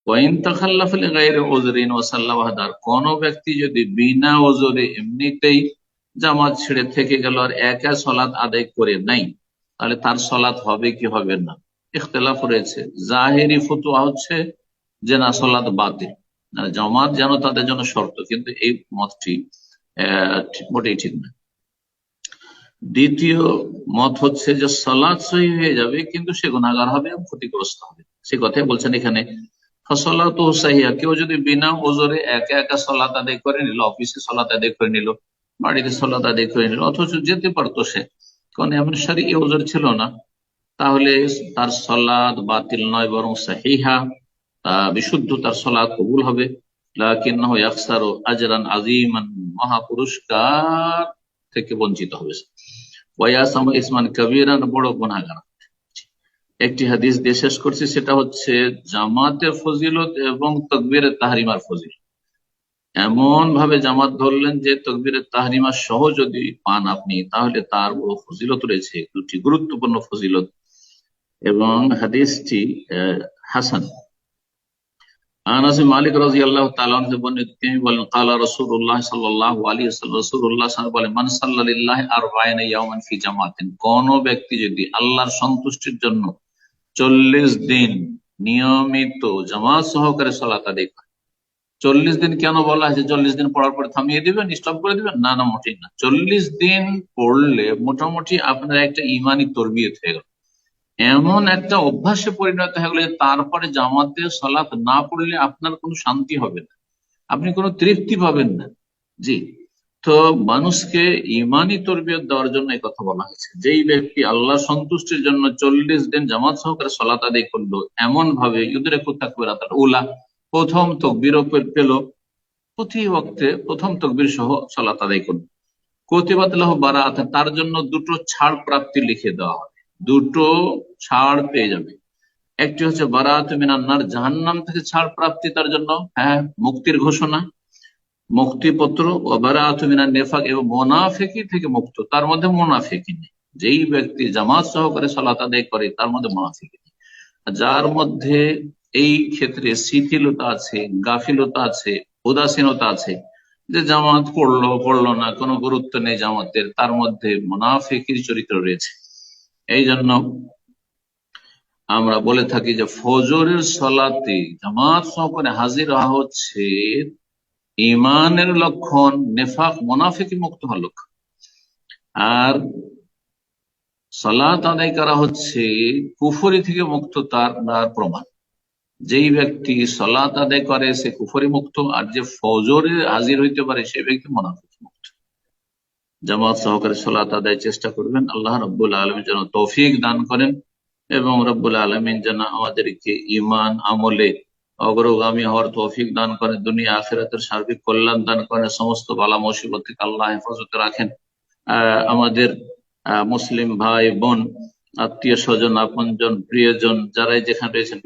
Wine তাখাল্লাফা লিগাইরি উযরিন ওয়া সাল্লা ওয়াহদার, কোন ব্যক্তি যদি বিনা ওজরে এমনিতেই জামাত ছেড়ে থেকে গেল আর একা সালাত আদায় করে নাই, তাহলে তার সালাত হবে কি হবে না, ইখতিলাফ রয়েছে। জাহেরি ফতোয়া হচ্ছে যে না, সালাত বাতিল, মানে জামাত যেন তাদের জন্য শর্ত, কিন্তু এই মতটি মোটেই ঠিক না। দ্বিতীয় মত হচ্ছে যে সালাত সহিহ হয়ে যাবে, কিন্তু সে গুনাহগার হবে, ক্ষতিগ্রস্ত হবে। সে কথাই বলছেন এখানে, ফাসালাতু সাহিহা, কেউ যদি বিনা ওজরে একা একা সালাত আদায় করে নিল, অফিসে সালাত আদায় করে নিল, বাড়িতে সালাত আদায় করে নিল, অথচ যেতে পারতো সে, কারণ এমন শারঈ ওজর ছিল না, তাহলে তার সালাত বাতিল নয়, বরং সাহিহা, বিশুদ্ধ, তার সালাত কবুল হবে। লাকিন্নাহু ইয়াখসারু আজরান আযীমান, মহাপুরস্কার থেকে বঞ্চিত হবে। ওয়ায়াসামু ইসমান কাবীরান, বড় গুনাহগার। একটি হাদিস দিয়ে শেষ করছি, সেটা হচ্ছে জামাতের ফজিলত এবং তাকবীরে তাহরিমার ফজিলত। এমন ভাবে জামাত ধরলেন যে তাকবীরে তাহরিমা সহ যদি পান আপনি, তাহলে তার বড় ফজিলত রয়েছে, দুটি গুরুত্বপূর্ণ ফজিলত। এবং হাদিসটি হাসান। আনাস মালিক রাদিয়াল্লাহু তাআলা আনহু বর্ণিত, তিনি বলেন, ক্বালা রাসূলুল্লাহ সাল্লাল্লাহু আলাইহি ওয়াসাল্লাম, রাসূলুল্লাহ সাল্লাল্লাহু আলাইহি ওয়াসাল্লাম বলেন, মান সাল্লা লিল্লাহি 40 ইয়াওমান ফি জামাতিন, কোন ব্যক্তি যদি আল্লাহর সন্তুষ্টির জন্য 40 দিন নিয়মিত জামাত সহকারে সালাত আদায় করে। 40 দিন কেন বলা হয়েছে? 40 দিন পড়ার পরে থামিয়ে দিবেন, স্টপ করে দিবেন? না না, মোটেই না। 40 দিন পড়লে মোটামুটি আপনার একটা ইমানি তরবিয়ত হয়ে গেল, এমন একটা অভ্যাসে পরিণত হয়ে গেল যে তারপরে জামাতে সালাত না পড়লে আপনার কোনো শান্তি হবে না, আপনি কোনো তৃপ্তি পাবেন না। জি, তো মানুষকে ইমানি তরবিয়ত দেওয়ার জন্য এই কথা বলা হয়েছে। যেই ব্যক্তি আল্লাহ সন্তুষ্টির জন্য 40 দিন জামাত সহকারে সালাত আদায় করলো, এমন ভাবে ইউদরিকু তাকবীরাতুল উলা, প্রথম তাকবীরও পেল, প্রতি ওয়াক্তে প্রথম তাকবীর সহ সালাত আদায় করলো, কুতিবাত লাহু বারাআত, তার জন্য দুটো ছাড় প্রাপ্তি লিখে দেওয়া হবে, দুটো ছাড় পেয়ে যাবে। একটি হচ্ছে বারাআতু মিনান নার, জাহান্নাম থেকে ছাড় প্রাপ্তি তার জন্য, হ্যাঁ, মুক্তির ঘোষণা, মুক্তিপত্র। ও বারাআতু মিনান নিফাক, এবং মুনাফিকি থেকে মুক্ত, তার মধ্যে মুনাফিকি নেই। যেই ব্যক্তি জামাত সহকারে সালাত আদায় করে তার মধ্যে মুনাফিকি নেই। যার মধ্যে এই ক্ষেত্রে শিথিলতা আছে, গাফিলতা আছে, উদাসীনতা আছে, যে জামাত পড়লো না, কোনো গুরুত্ব নেই জামাতের, তার মধ্যে মুনাফিকির চরিত্র রয়েছে। এই জন্য আমরা বলে থাকি যে ফজরের সালাতে জামাত সহকারে হাজির হওয়া হচ্ছে ইমানের লক্ষণ, নেফাক মুনাফিকি মুক্ত হওয়ার লক্ষণ। আর সালাত আদায় করা হচ্ছে কুফরি থেকে মুক্ত তার প্রমাণ। যেই ব্যক্তি সালাত আদায় করে সে কুফরি মুক্ত, আর যে ফজরে হাজির হইতে পারে সেই ব্যক্তি মুনাফিক মুক্ত। জামাত সহকারে সালাত আদায় চেষ্টা করবেন। আল্লাহ রাব্বুল আলামিন যেন তৌফিক দান করেন, এবং রাব্বুল আলামিন যেন আমাদেরকে ঈমান আমলে অগ্রগামী হওয়ার তৌফিক দান করেন, দুনিয়া আখিরাতের সার্বিক কল্যাণ দান করেন, সমস্ত বালা মুসিবত থেকে আল্লাহ হেফাজতে রাখেন। আমাদের মুসলিম ভাই বোন, আত্মীয় স্বজন, আপনজন, প্রিয়জন যারাই যেখানে রয়েছেন